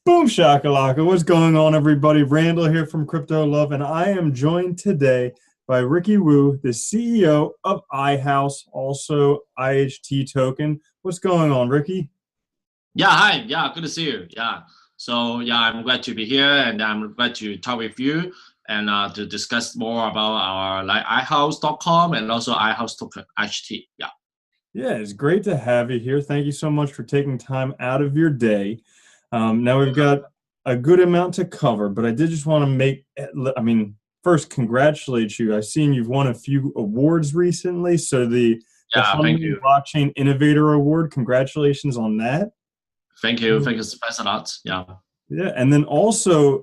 Boom shakalaka. What's going on, everybody? Randall here from CryptoLove, and I am joined today by Ricky Wu, the CEO of iHouse, also IHT token. What's going on, Ricky? Yeah, hi. Yeah, good to see you. Yeah. So yeah, I'm glad to be here and I'm glad to talk with you and to discuss more about our like iHouse.com and also iHouse token HT. Yeah. Yeah, it's great to have you here. Thank you so much for taking time out of your day. Now we've got a good amount to cover, but I did just want to first congratulate you. I've seen you've won a few awards recently. So the Yeah, thank Humming you. Blockchain Innovator Award, congratulations on that. Thank you. Thank you. Thanks a lot. Yeah. Yeah, and then also,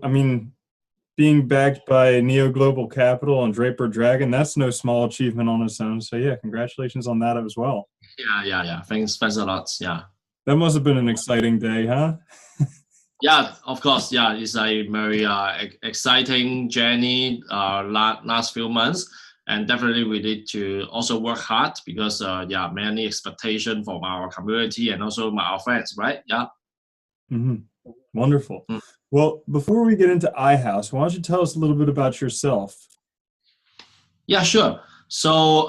being backed by Neo Global Capital and Draper Dragon, that's no small achievement on its own. So yeah, congratulations on that as well. Yeah. Thanks a lot. Yeah. That must have been an exciting day, huh? Yeah, of course. Yeah, it's a very exciting journey last few months, and definitely we need to also work hard because yeah, many expectation from our community and also our friends, right? Yeah. Hmm. Wonderful. Mm. Well, before we get into iHouse, why don't you tell us a little bit about yourself? Yeah, sure. So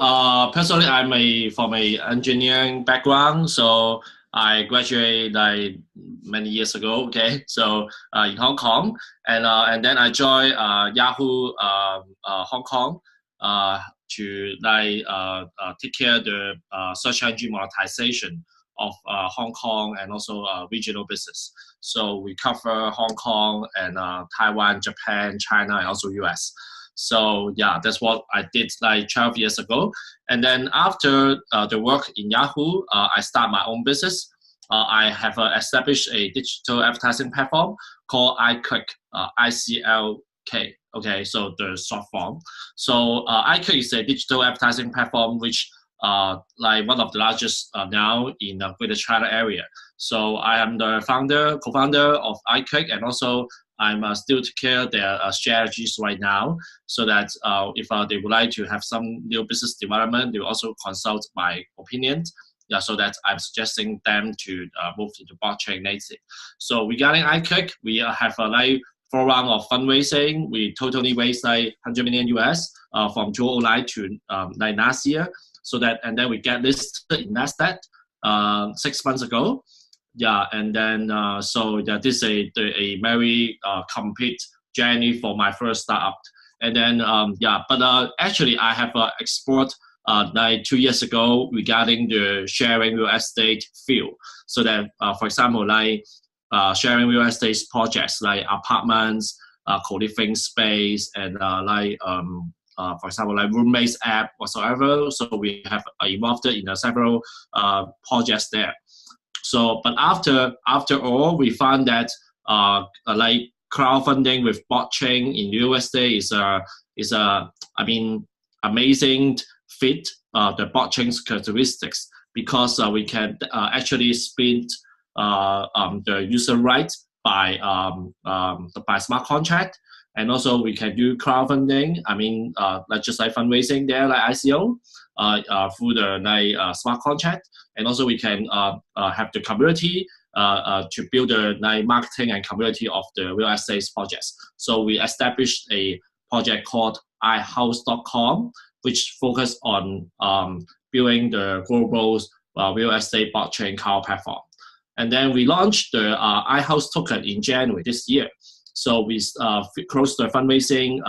personally, I'm a from a engineering background. So I graduated like many years ago. Okay, so in Hong Kong, and then I joined Yahoo Hong Kong to take care of the search engine monetization of Hong Kong and also regional business. So we cover Hong Kong and Taiwan, Japan, China, and also US. So yeah, that's what I did like 12 years ago. And then after the work in Yahoo, I start my own business. I have established a digital advertising platform called iClick, ICLK. Okay, so the short form. So iClick is a digital advertising platform which like one of the largest now in the Greater China area. So I am the co-founder of iClick, and also I'm still to care their strategies right now, so that if they would like to have some new business development, they will also consult my opinion. Yeah, so that I'm suggesting them to move into blockchain native. So regarding iClick, we have like 4 rounds of fundraising. We totally raised like 100 million US from 2009 to like last year. So that, and then we get listed in Nasdaq 6 months ago. Yeah, and then so that is a very complete journey for my first startup. And then yeah, but actually I have explored like 2 years ago regarding the sharing real estate field. So that for example, like sharing real estate projects like apartments, co-living space, and for example, like roommates app whatsoever. So we have involved in several projects there. So, but after all, we found that like crowdfunding with blockchain in USD is a amazing fit the blockchain's characteristics, because we can actually split the user rights by smart contract, and also we can do crowdfunding. Like just like fundraising there, like ICO, through the smart contract, and also we can have the community to build the marketing and community of the real estate projects. So we established a project called iHouse.com, which focus on building the global real estate blockchain cloud platform. And then we launched the iHouse token in January this year. So we closed the fundraising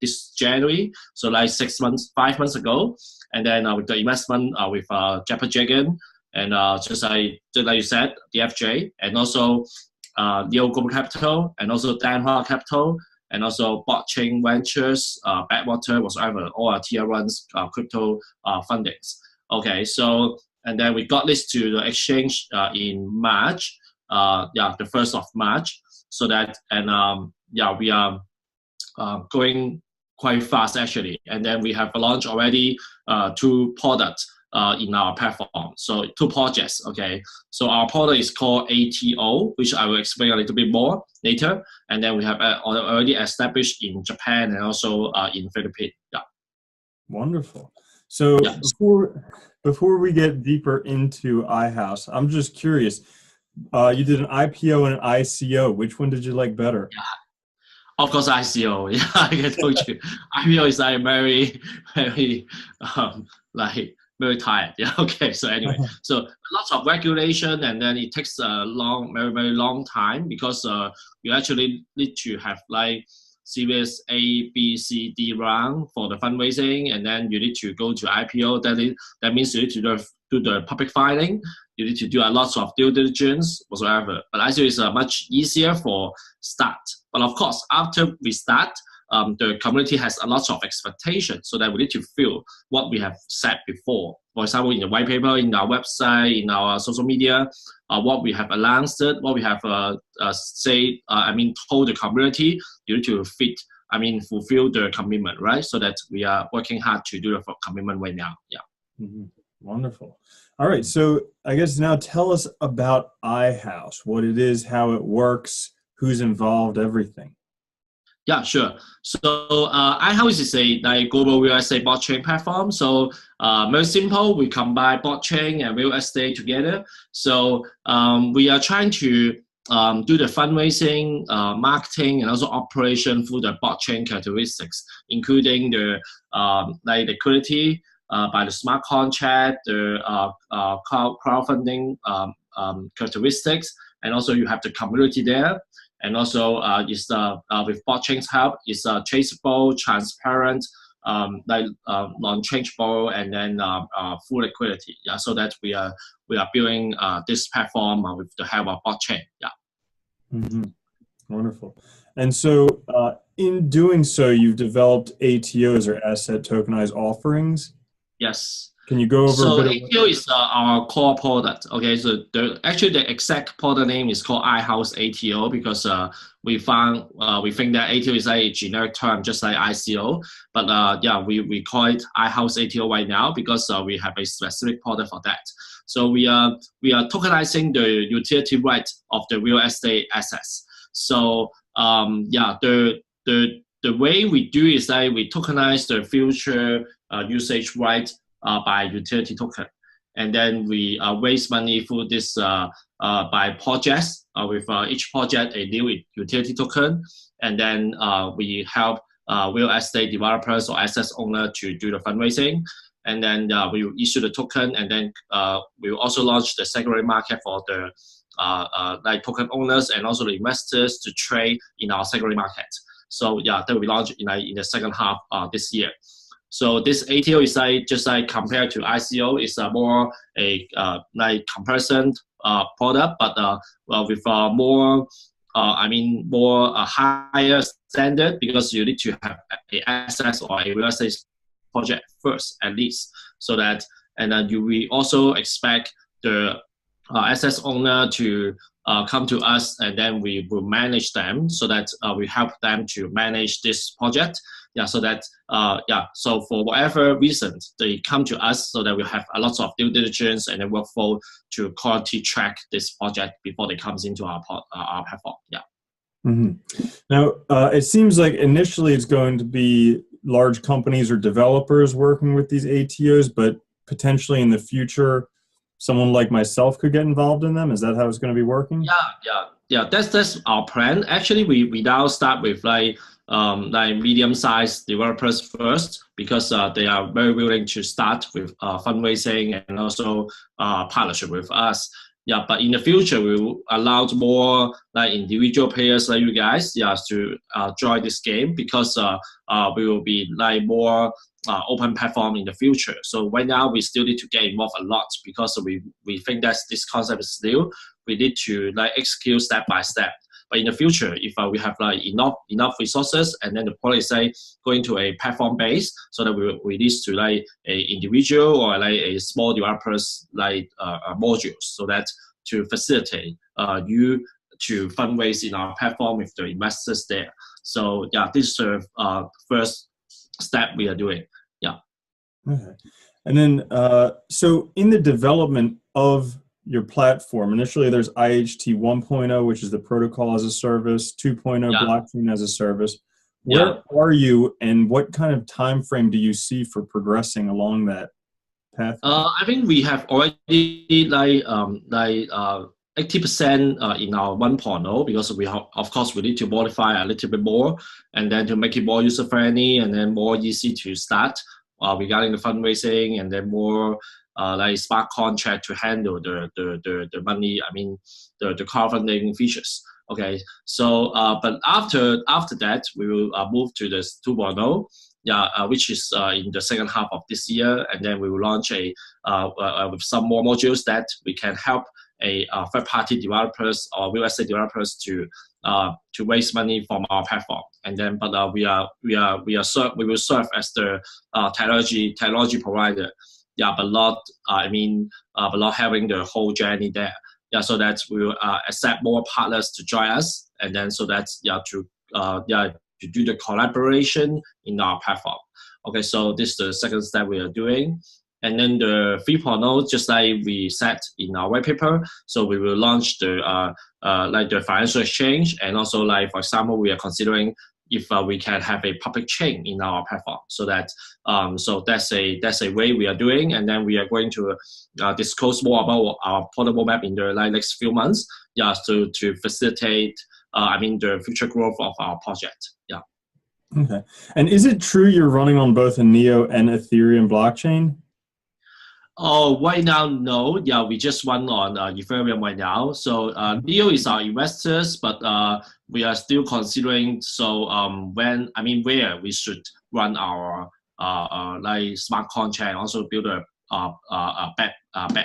this January, so like 5 months ago. And then with the investment with Draper Dragon, and just like you said, DFJ, and also Neo Global Capital, and also Danhua Capital, and also Blockchain Ventures, Backwater, whatsoever, all our tier ones crypto fundings. Okay, so and then we got this to the exchange in March, yeah, the 1st of March. So that, and yeah, we are going quite fast actually. And then we have launched already 2 products in our platform. So 2 projects, okay. So our product is called ATO, which I will explain a little bit more later. And then we have already established in Japan and also in Philippines. Yeah. Wonderful. So Yeah. before we get deeper into iHouse, I'm just curious. You did an IPO and an ICO. Which one did you like better? Of course, ICO. Yeah, like I told you, IPO is like very, very, like very tired. Yeah. Okay. So anyway, so lots of regulation, and then it takes a long, very, very long time because you actually need to have like Series A, B, C, D round for the fundraising, and then you need to go to IPO. That means you need to do the public filing. You need to do a lot of due diligence whatsoever. But ICO is much easier for start. But of course, after we start, the community has a lot of expectations, so that we need to fill what we have said before. For example, in the white paper, in our website, in our social media, what we have announced, what we have told the community, you need to fulfill the commitment, right? So that we are working hard to do the commitment right now. Yeah. Mm-hmm. Wonderful. All right. So I guess now tell us about iHouse, what it is, how it works, who's involved, everything. Yeah, sure. So iHouse is a global real estate blockchain platform. So very simple. We combine blockchain and real estate together. So we are trying to do the fundraising, marketing, and also operation through the blockchain characteristics, including the liquidity by the smart contract, the crowdfunding characteristics, and also you have the community there. And also, with blockchain's help, it's traceable, transparent, non-changeable, and then full liquidity. Yeah, so that we are building this platform with the help of blockchain. Yeah. Mm-hmm. Wonderful. And so, in doing so, you've developed ATOs or asset tokenized offerings. Yes. Can you go over so a bit? ATO is our core product. Okay, so the exact product name is called iHouse ATO because we think that ATO is a generic term just like ICO, but we call it iHouse ATO right now because we have a specific product for that. So we are tokenizing the utility right of the real estate assets. So the way we do is that we tokenize the future usage right by utility token, and then we raise money through this by projects with each project a new utility token, and then we help real estate developers or asset owner to do the fundraising, and then we will issue the token, and then we will also launch the secondary market for the token owners and also the investors to trade in our secondary market. So that will be launched in the second half this year. So this ATO is just compared to ICO, it's more a comparison product, but with more higher standard because you need to have a assets or a real estate project first at least, so that and then we also expect the assets owner to come to us, and then we will manage them so that we help them to manage this project. Yeah, so that so for whatever reasons they come to us, so that we have a lot of due diligence and a workflow to quality track this project before they comes into our platform. Yeah. Mm-hmm. Now it seems like initially it's going to be large companies or developers working with these ATOs, but potentially in the future, someone like myself could get involved in them. Is that how it's going to be working? Yeah. That's our plan. Actually, we now start with medium-sized developers first because they are very willing to start with fundraising and also partnership with us. Yeah, but in the future, we will allow more individual players like you guys, to join this game because we will be more open platform in the future. So right now, we still need to get involved a lot because we think that this concept is new. We need to execute step by step. But in the future, if we have enough resources, and then the product is going to a platform base, so that we release to a individual or a small developers modules, so that to facilitate you to fundraise in our platform with the investors there. So this is the first step we are doing. Yeah. Okay. And then so in the development of your platform, initially there's IHT 1.0, which is the protocol as a service, 2.0 blockchain as a service. Where are you, and what kind of time frame do you see for progressing along that path? I think we have already 80% in our 1.0 because we have, of course, we need to modify a little bit more and then to make it more user friendly and then more easy to start regarding the fundraising and then more like smart contract to handle the money. I mean the crowdfunding features. Okay, so but after that we will move to this 2.0. Which is in the second half of this year, and then we will launch with some more modules that we can help third-party developers or real estate developers to raise money from our platform. And then, but we will serve as the technology provider. But not but not having the whole journey there. So that we will accept more partners to join us, and then so that's to do the collaboration in our platform. Okay, so this is the second step we are doing. And then the 3.0, just like we said in our white paper, so we will launch the the financial exchange, and also like, for example, we are considering if we can have a public chain in our platform. So that so that's a way we are doing, and then we are going to disclose more about our portable map in the next few months. To facilitate the future growth of our project. Okay. And is it true you're running on both a Neo and Ethereum blockchain? Oh, right now, no. We just run on Ethereum right now. So Neo is our investors, but we are still considering. So where we should run our smart contract, also build a back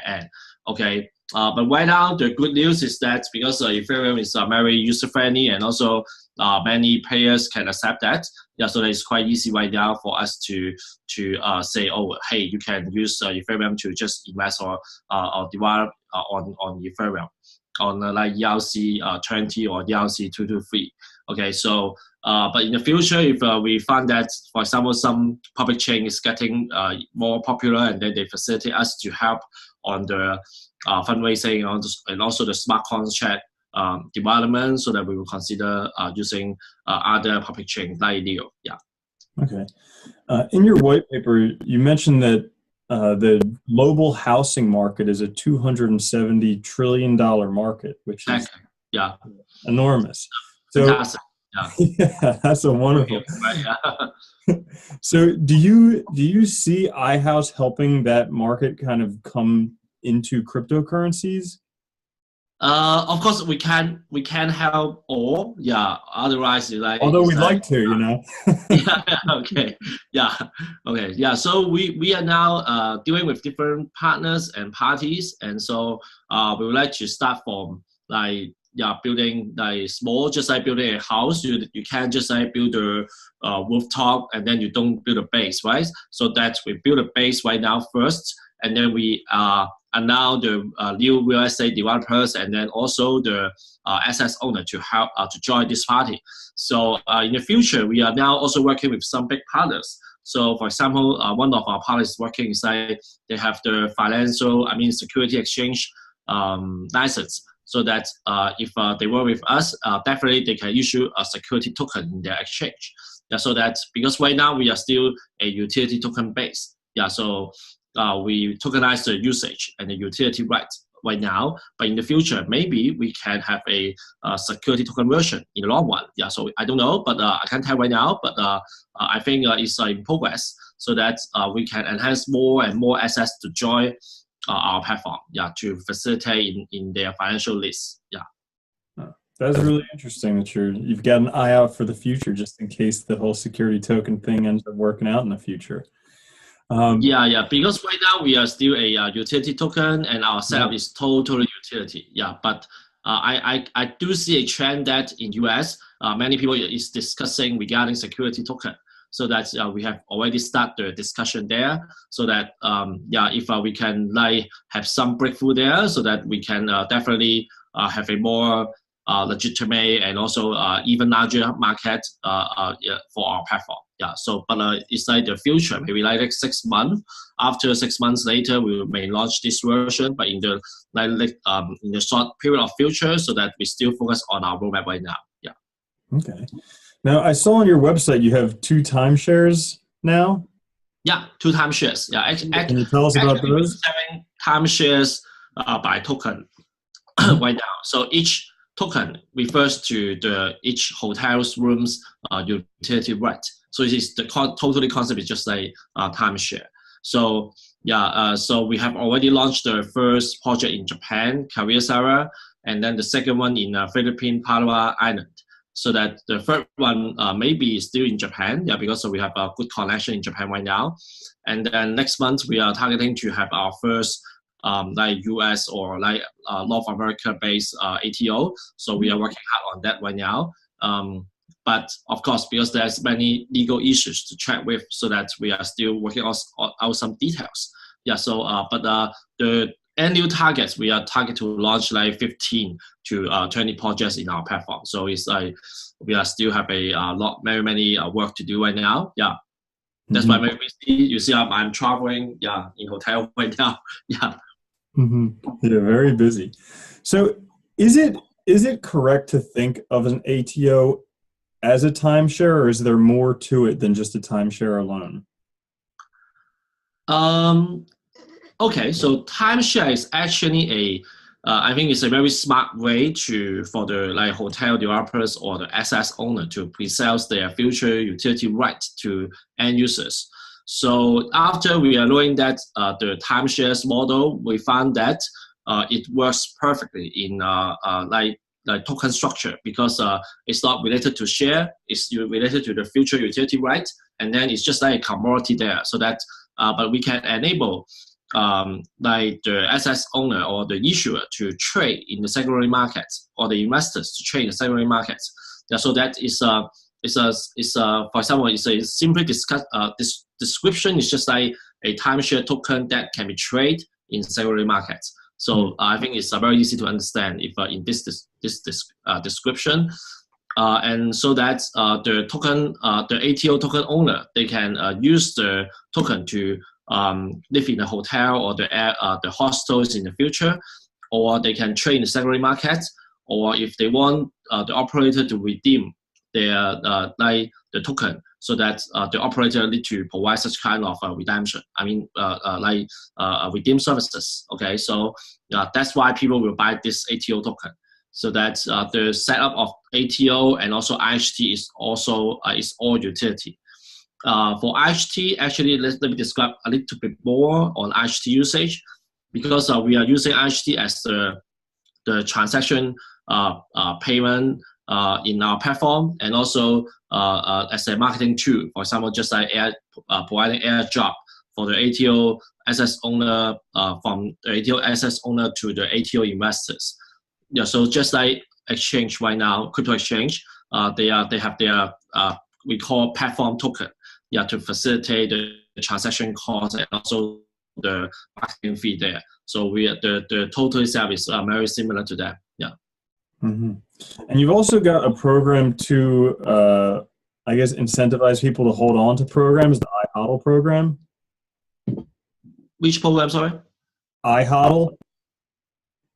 end. Okay. But right now, the good news is that because Ethereum is very user friendly, and also many players can accept that. So it's quite easy right now for us to say, oh, hey, you can use Ethereum to just invest or develop on Ethereum on ERC 20 or ERC 223. Okay, so but in the future, if we find that, for example, some public chain is getting more popular, and then they facilitate us to help on the fundraising and also the smart contract development, so that we will consider using other public chains like Neo. Okay. In your white paper, you mentioned that the global housing market is a $270 trillion market, which is enormous. So, fantastic. Yeah, that's a wonderful. So, do you see iHouse helping that market kind of come into cryptocurrencies? Of course, we can help all. Otherwise, although we'd like to, you know. Okay. Okay. So we are now dealing with different partners and parties, and so we would like to start from building small, just like building a house. You can't just build a rooftop and then you don't build a base, right? So that we build a base right now first, and then we allow the new real estate developers and then also the assets owner to help to join this party. So in the future, we are now also working with some big partners. So for example, one of our partners working is they have the security exchange license. So that if they work with us, definitely they can issue a security token in their exchange. So that because right now we are still a utility token base. So we tokenize the usage and the utility rights right now. But in the future, maybe we can have a security token version in the long run. So I don't know, but I can't tell right now. But I think it's in progress, so that we can enhance more and more assets to join our platform, to facilitate in their financial list. That's really interesting that you've got an eye out for the future, just in case the whole security token thing ends up working out in the future. Because right now we are still a utility token, and our setup is totally utility. But I do see a trend that in US, many people is discussing regarding security token. So that we have already started the discussion there. So that if we can have some breakthrough there, so that we can definitely have a more legitimate and also even larger market for our platform. So but it's the future, maybe 6 months. After 6 months later, we may launch this version, but in the short period of future, so that we still focus on our roadmap right now. Okay. Now, I saw on your website you have 2 timeshares now. 2 timeshares. Can you tell us about those? Selling timeshares by token. right now. So each token refers to each hotel's rooms utility right. So it is totally concept is just like timeshare. So yeah, so we have already launched the first project in Japan, Karisara, and then the second one in Philippines, Palawan Island. So that the third one maybe is still in Japan, yeah, because we have a good connection in Japan right now. And then next month we are targeting to have our first like US or like North America based ATO. So we are working hard on that right now. But of course, because there's many legal issues to check with, so that we are still working out some details. Yeah. So but the annual targets, we are target to launch like 15 to 20 projects in our platform. So it's like we are still have a lot, very many work to do right now. Yeah. That's why maybe you see I'm traveling, yeah, in hotel right now. Yeah. Yeah, very busy. So is it correct to think of an ATO as a timeshare, or is there more to it than just a timeshare alone? Okay, so timeshare is actually I think it's a very smart way for the like hotel developers or the asset owner to pre-sell their future utility right to end users. So after we are knowing that the timeshares model, we found that it works perfectly in like token structure, because it's not related to share, it's related to the future utility right, and then it's just like a commodity there. So that but we can enable like the asset owner or the issuer to trade in the secondary markets, or the investors to trade in the secondary markets. Yeah, so that is for example, it's a simply this description is just like a timeshare token that can be traded in secondary markets. So I think it's very easy to understand if in this description. And so that the token, the ATO token owner, they can use the token to live in a hotel or the hostels in the future, or they can trade in the secondary market, or if they want the operator to redeem their like the token, so that the operator need to provide such kind of redemption. I mean, like redeem services. Okay, so that's why people will buy this ATO token. So that the setup of ATO and also IHT is also is all utility. For IHT, actually, let me describe a little bit more on IHT usage, because we are using IHT as the transaction payment in our platform, and also as a marketing tool. For example, just like providing airdrop for the ATO assets owner, from the ATO assets owner to the ATO investors. Yeah, so just like exchange right now, crypto exchange, they have their we call platform token, yeah, to facilitate the transaction cost and also the marketing fee there. So the total service are very similar to that. Yeah. And you've also got a program to, I guess, incentivize people to hold on to programs, the iHodl program. Which program, sorry? iHodl.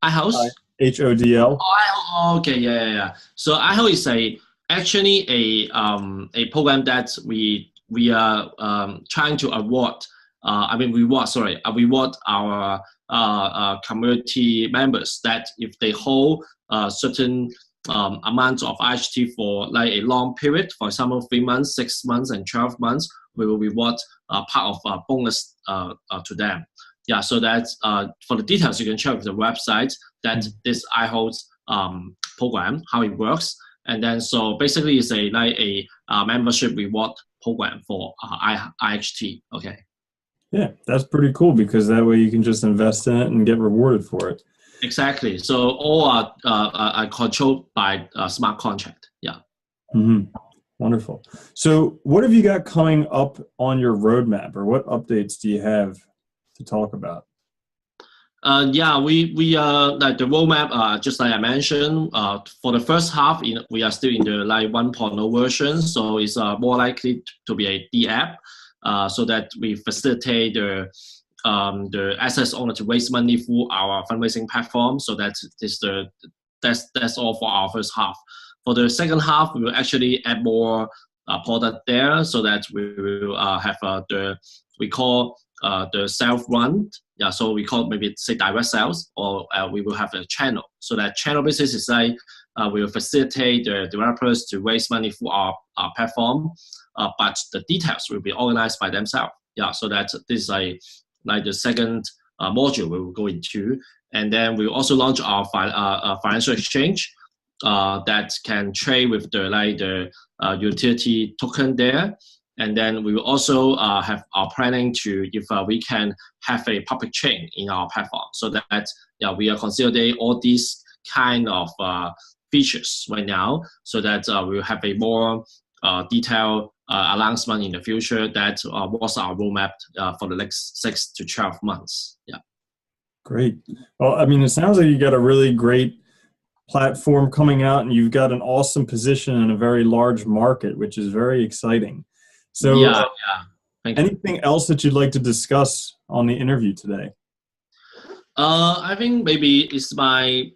iHouse? HODL. Oh, okay, yeah. So iHouse is actually a program that we are trying to reward our community members, that if they hold certain amount of IHT for like a long period, for example 3 months, 6 months, and 12 months, we will reward part of bonus to them. Yeah, so that's for the details you can check with the website that this iHold program, how it works. And then so basically it's like a membership reward program for IHT. Okay. Yeah, that's pretty cool, because that way you can just invest in it and get rewarded for it. Exactly. So all are controlled by a smart contract. Yeah. Wonderful. So what have you got coming up on your roadmap, or what updates do you have to talk about? Yeah, we like the roadmap. Just like I mentioned, for the first half, we are still in the like 1.0 version, so it's more likely to be a D app, so that we facilitate the assets owner to raise money through our fundraising platform. So that's all for our first half. For the second half, we will actually add more product there, so that we will have we call the self-run. Yeah, so we call it maybe say direct sales, or we will have a channel. So that channel business is like we will facilitate the developers to raise money for our platform, but the details will be organized by themselves. Yeah, so that this is like the second module we will go into, and then we will also launch our financial exchange that can trade with the utility token there. And then we will also have our planning to, if we can have a public chain in our platform, so that we are considering all these kind of features right now, so that we will have a more detailed announcement in the future that what's our roadmap for the next 6 to 12 months. Yeah. Great. Well, I mean, it sounds like you got a really great platform coming out, and you've got an awesome position in a very large market, which is very exciting. So yeah. Anything else that you'd like to discuss on the interview today? I think maybe it's my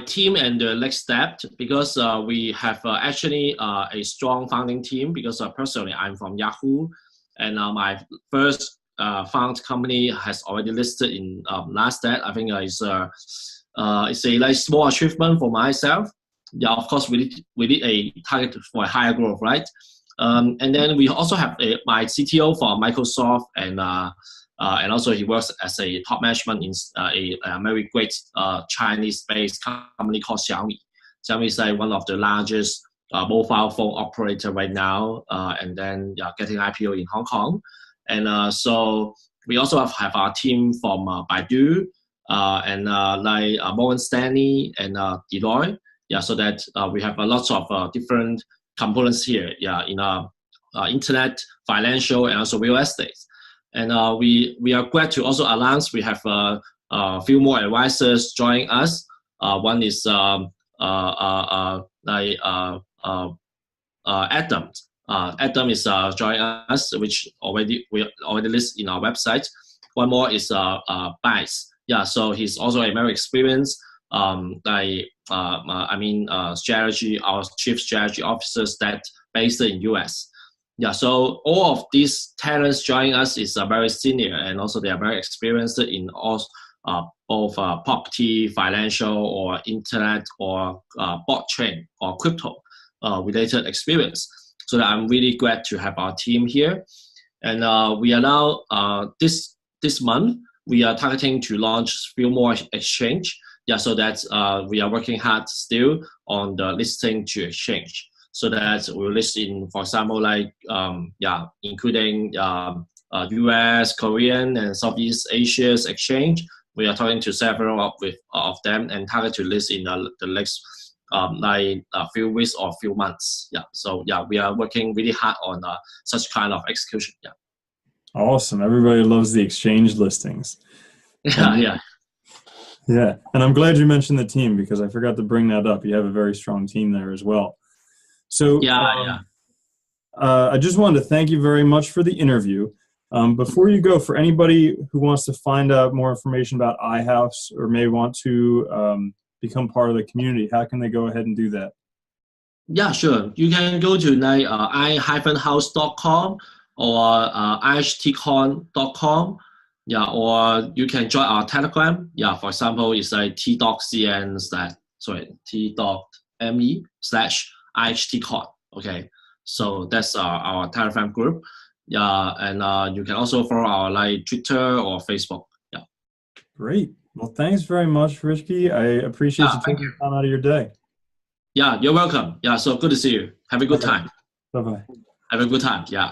team and the next step, because we have actually a strong founding team, because personally I'm from Yahoo, and my first found company has already listed in NASDAQ. I think it's a like small achievement for myself. Yeah, of course we need a target for a higher growth, right? And then we also have my CTO for Microsoft, and also he works as a top management in a very great Chinese-based company called Xiaomi. Xiaomi is like one of the largest mobile phone operator right now, and then getting IPO in Hong Kong. And so we also have our team from Baidu, and like Morgan Stanley and Deloitte. Yeah, so that we have a lot of different components here, in internet, financial, and also real estate. And we are glad to also announce we have a few more advisors joining us. One is Adam. Adam is joining us, which we already list in our website. One more is Bice. Yeah, so he's also a very experienced strategy, our chief strategy officers that based in US. Yeah, so all of these talents joining us is very senior, and also they are very experienced in all both property, financial, or internet, or blockchain or crypto related experience. So that I'm really glad to have our team here. And we are now this month we are targeting to launch few more exchange. Yeah, so that we are working hard still on the listing to exchange, so that we'll list in, for example, like including US, Korean, and Southeast Asia's exchange. We are talking to several of them and target to list in the next a few weeks or few months. Yeah, so we are working really hard on such kind of execution. Yeah. Awesome. Everybody loves the exchange listings. Yeah. Yeah, and I'm glad you mentioned the team, because I forgot to bring that up. You have a very strong team there as well. So I just wanted to thank you very much for the interview. Before you go, for anybody who wants to find out more information about iHouse, or may want to become part of the community, how can they go ahead and do that? Yeah, sure. You can go to i-house.com or ihtcon.com. Yeah, or you can join our Telegram. Yeah, for example, it's like t.me/ihtcon. Okay, so that's our Telegram group. Yeah, and you can also follow our like Twitter or Facebook. Yeah. Great. Well, thanks very much, Richie. I appreciate you taking time out of your day. Yeah, you're welcome. Yeah, so good to see you. Have a good time. Bye-bye. Have a good time. Yeah.